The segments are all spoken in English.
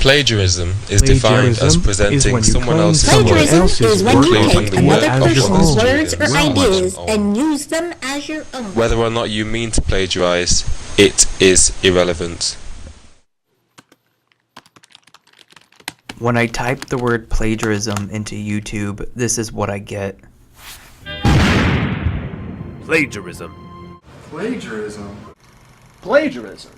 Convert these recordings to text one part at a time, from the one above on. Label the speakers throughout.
Speaker 1: Plagiarism is defined as presenting someone else's work,
Speaker 2: is when you take
Speaker 1: including the work
Speaker 2: another
Speaker 1: of
Speaker 2: person's
Speaker 1: other
Speaker 2: words or
Speaker 1: students.
Speaker 2: ideas and use them as your own.
Speaker 1: Whether or not you mean to plagiarize, it is irrelevant.
Speaker 3: When I type the word plagiarism into YouTube, this is what I get.
Speaker 4: Plagiarism.
Speaker 5: Plagiarism.
Speaker 6: Plagiarism.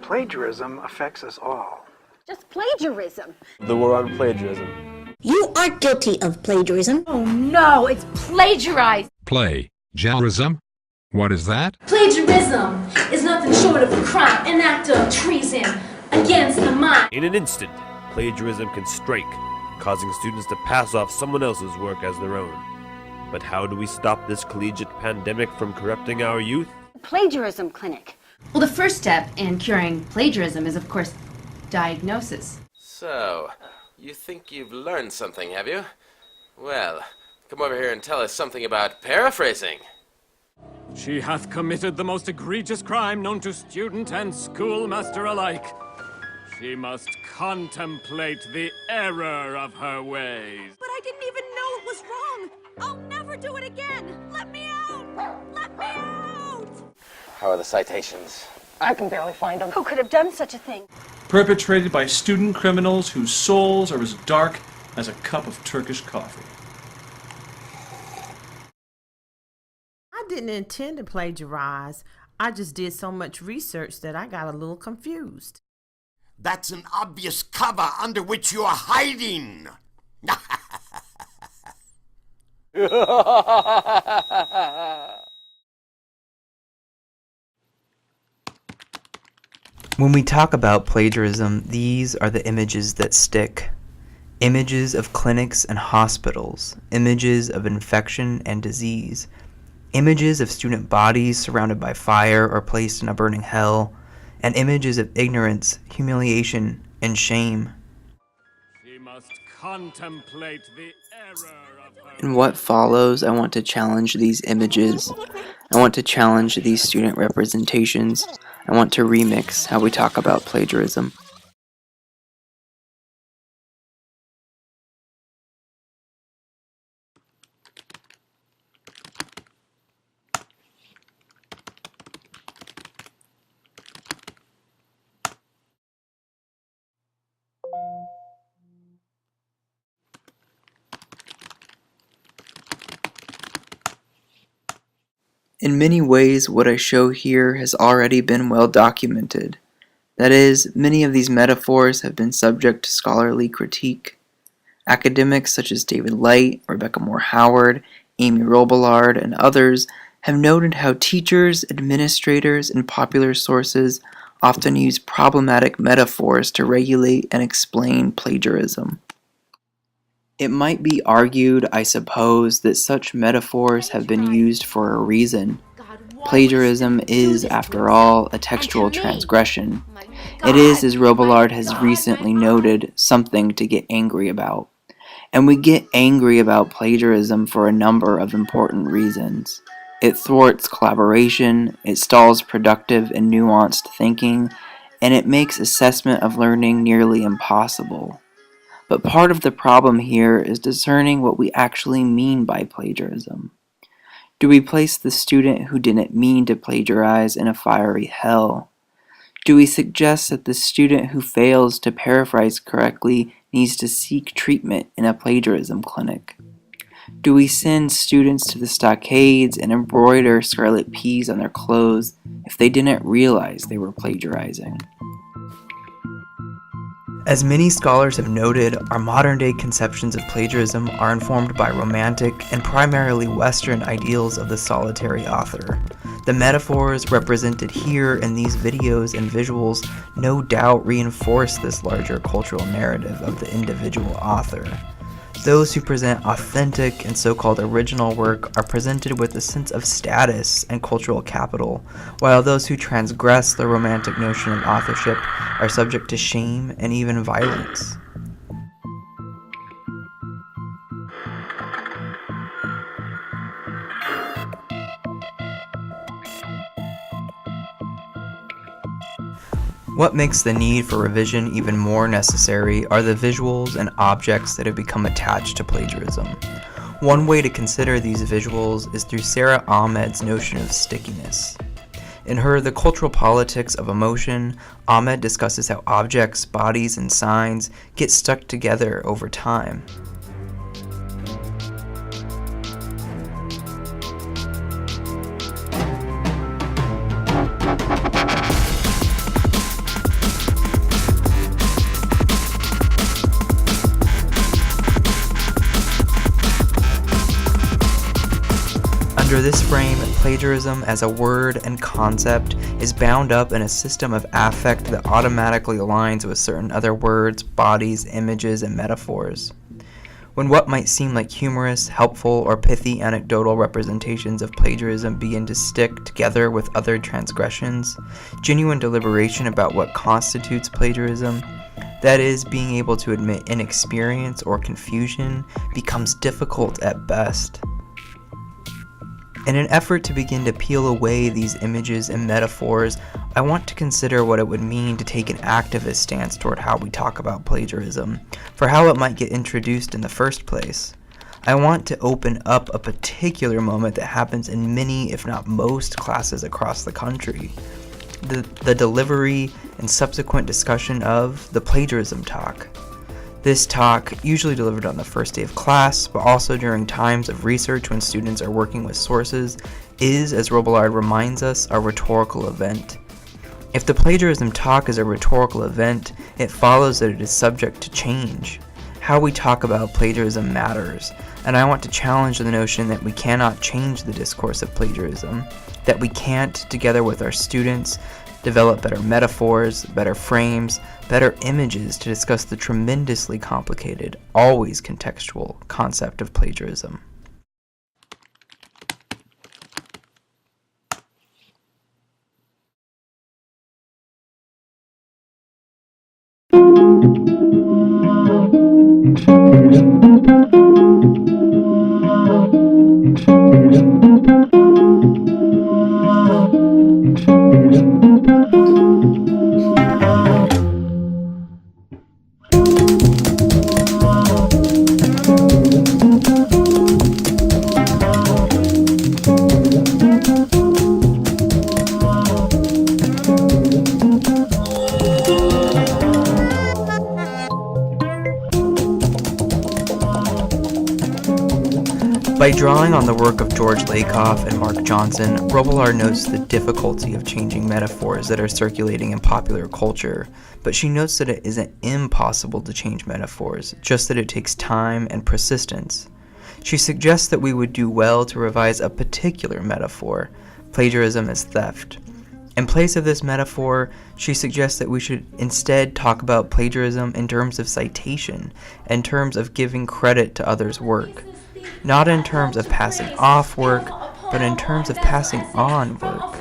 Speaker 7: Plagiarism affects us all.
Speaker 8: Just plagiarism.
Speaker 4: The war on plagiarism.
Speaker 2: You are guilty of plagiarism.
Speaker 8: Oh no, it's plagiarized.
Speaker 9: Plagiarism? What is that?
Speaker 10: Plagiarism is nothing short of a crime, an act of treason against the mind.
Speaker 4: In an instant, plagiarism can strike, causing students to pass off someone else's work as their own. But how do we stop this collegiate pandemic from corrupting our youth?
Speaker 8: Plagiarism clinic.
Speaker 11: Well, the first step in curing plagiarism is, of course, diagnosis.
Speaker 12: So, you think you've learned something, have you? Well, come over here and tell us something about paraphrasing.
Speaker 13: She hath committed the most egregious crime known to student and schoolmaster alike. She must contemplate the error of her ways.
Speaker 8: But I didn't even know it was wrong. I'll never do it again. Let me out. Let me out.
Speaker 12: How are the citations?
Speaker 8: I can barely find them. Who could have done such a thing?
Speaker 5: Perpetrated by student criminals whose souls are as dark as a cup of Turkish coffee.
Speaker 14: I didn't intend to plagiarize. I just did so much research that I got a little confused.
Speaker 15: That's an obvious cover under which you are hiding.
Speaker 3: When we talk about plagiarism, these are the images that stick. Images of clinics and hospitals, images of infection and disease, images of student bodies surrounded by fire or placed in a burning hell, and images of ignorance, humiliation, and shame.
Speaker 13: She must contemplate the error of her.
Speaker 3: In what follows, I want to challenge these images. I want to challenge these student representations. I want to remix how we talk about plagiarism. In many ways, what I show here has already been well documented. That is, many of these metaphors have been subject to scholarly critique. Academics such as David Light, Rebecca Moore Howard, Amy Robillard, and others have noted how teachers, administrators, and popular sources often use problematic metaphors to regulate and explain plagiarism. It might be argued, I suppose, that such metaphors have been used for a reason. Plagiarism is, after all, a textual transgression. It is, as Robillard has recently noted, something to get angry about. And we get angry about plagiarism for a number of important reasons. It thwarts collaboration, it stalls productive and nuanced thinking, and it makes assessment of learning nearly impossible. But part of the problem here is discerning what we actually mean by plagiarism. Do we place the student who didn't mean to plagiarize in a fiery hell? Do we suggest that the student who fails to paraphrase correctly needs to seek treatment in a plagiarism clinic? Do we send students to the stockades and embroider scarlet peas on their clothes if they didn't realize they were plagiarizing? As many scholars have noted, our modern-day conceptions of plagiarism are informed by romantic and primarily Western ideals of the solitary author. The metaphors represented here in these videos and visuals no doubt reinforce this larger cultural narrative of the individual author. Those who present authentic and so-called original work are presented with a sense of status and cultural capital, while those who transgress the romantic notion of authorship are subject to shame and even violence. What makes the need for revision even more necessary are the visuals and objects that have become attached to plagiarism. One way to consider these visuals is through Sarah Ahmed's notion of stickiness. In her The Cultural Politics of Emotion, Ahmed discusses how objects, bodies, and signs get stuck together over time. Under this frame, plagiarism as a word and concept is bound up in a system of affect that automatically aligns with certain other words, bodies, images, and metaphors. When what might seem like humorous, helpful, or pithy anecdotal representations of plagiarism begin to stick together with other transgressions, genuine deliberation about what constitutes plagiarism, that is, being able to admit inexperience or confusion, becomes difficult at best. In an effort to begin to peel away these images and metaphors, I want to consider what it would mean to take an activist stance toward how we talk about plagiarism, for how it might get introduced in the first place. I want to open up a particular moment that happens in many, if not most, classes across the country. The delivery and subsequent discussion of the plagiarism talk. This talk, usually delivered on the first day of class, but also during times of research when students are working with sources, is, as Robillard reminds us, a rhetorical event. If the plagiarism talk is a rhetorical event, it follows that it is subject to change. How we talk about plagiarism matters, and I want to challenge the notion that we cannot change the discourse of plagiarism, that we can't, together with our students, develop better metaphors, better frames, better images to discuss the tremendously complicated, always contextual concept of plagiarism. By drawing on the work of George Lakoff and Mark Johnson, Robillard notes the difficulty of changing metaphors that are circulating in popular culture, but she notes that it isn't impossible to change metaphors, just that it takes time and persistence. She suggests that we would do well to revise a particular metaphor, plagiarism as theft. In place of this metaphor, she suggests that we should instead talk about plagiarism in terms of citation, in terms of giving credit to others' work. Not in terms of passing off work, but in terms of passing on work.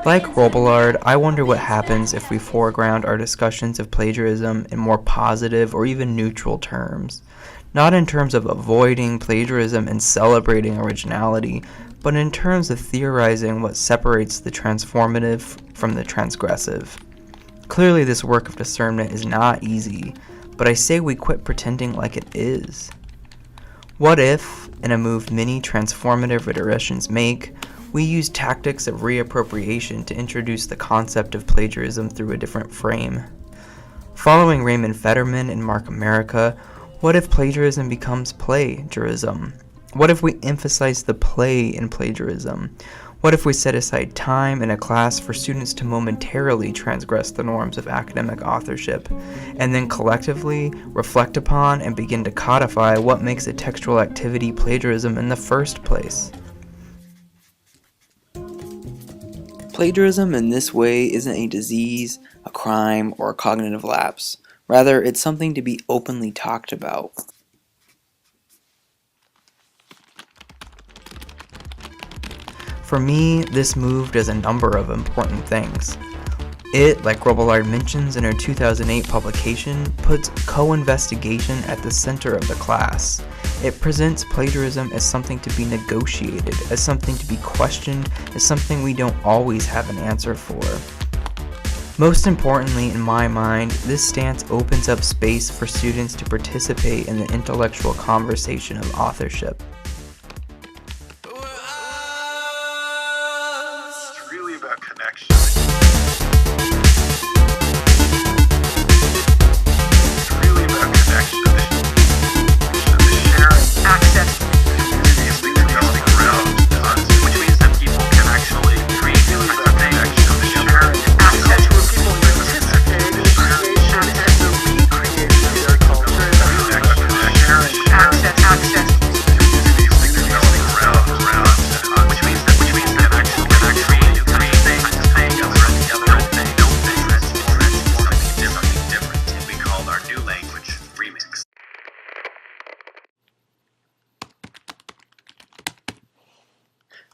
Speaker 3: Like Robillard, I wonder what happens if we foreground our discussions of plagiarism in more positive or even neutral terms. Not in terms of avoiding plagiarism and celebrating originality, but in terms of theorizing what separates the transformative from the transgressive. Clearly this work of discernment is not easy, but I say we quit pretending like it is. What if, in a move many transformative rhetoricians make, we use tactics of reappropriation to introduce the concept of plagiarism through a different frame? Following Raymond Fetterman and Mark America, what if plagiarism becomes plagiarism? What if we emphasize the play in plagiarism? What if we set aside time in a class for students to momentarily transgress the norms of academic authorship, and then collectively reflect upon and begin to codify what makes a textual activity plagiarism in the first place? Plagiarism in this way isn't a disease, a crime, or a cognitive lapse. Rather, it's something to be openly talked about. For me, this move does a number of important things. It, like Robillard mentions in her 2008 publication, puts co-investigation at the center of the class. It presents plagiarism as something to be negotiated, as something to be questioned, as something we don't always have an answer for. Most importantly, in my mind, this stance opens up space for students to participate in the intellectual conversation of authorship.
Speaker 16: It's really about connection. It's really about connection. The sharing access communities that developing around us, which means that people can actually create really about connection. The sharing access where people participate in the creation and the recreation of their culture. Sharing access communities that developing around us, which means that actually can create new kind of things together, something different. We called our new language Remix.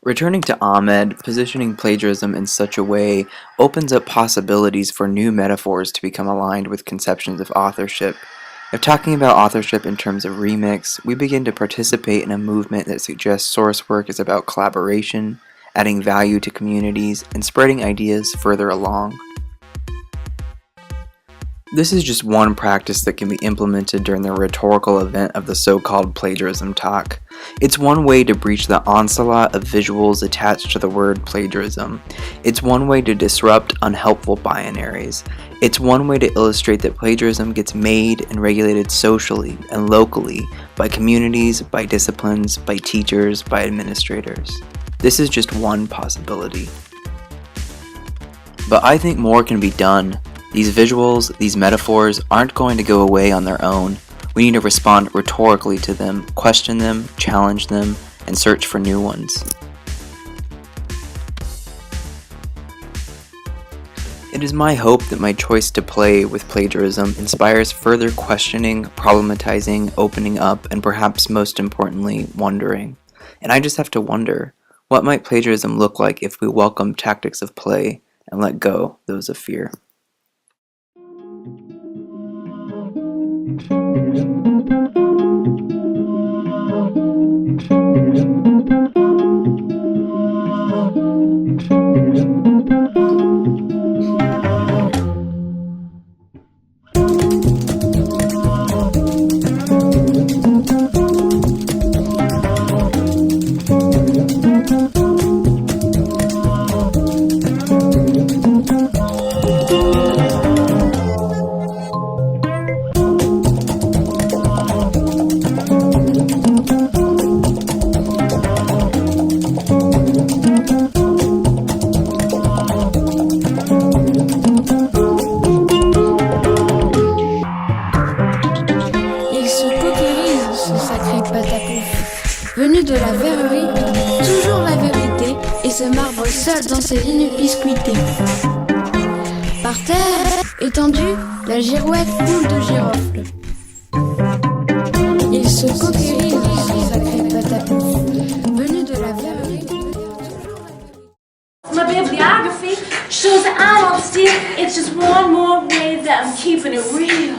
Speaker 3: Returning to Ahmed, positioning plagiarism in such a way opens up possibilities for new metaphors to become aligned with conceptions of authorship. If talking about authorship in terms of remix, we begin to participate in a movement that suggests source work is about collaboration, adding value to communities, and spreading ideas further along. This is just one practice that can be implemented during the rhetorical event of the so-called plagiarism talk. It's one way to breach the onslaught of visuals attached to the word plagiarism. It's one way to disrupt unhelpful binaries. It's one way to illustrate that plagiarism gets made and regulated socially and locally by communities, by disciplines, by teachers, by administrators. This is just one possibility. But I think more can be done. These visuals, these metaphors, aren't going to go away on their own. We need to respond rhetorically to them, question them, challenge them, and search for new ones. It is my hope that my choice to play with plagiarism inspires further questioning, problematizing, opening up, and perhaps most importantly, wondering. And I just have to wonder, what might plagiarism look like if we welcome tactics of play and let go those of fear?
Speaker 17: Venu de la verrerie, toujours la vérité, et se marbre seul dans ses lignes biscuitées. Par terre, étendue, la girouette coule de girofle. Il se coquérise, sacré patapouf. Venu de la verrerie.
Speaker 10: My bibliography shows that I don't steal. It's just one more way that I'm keeping it real.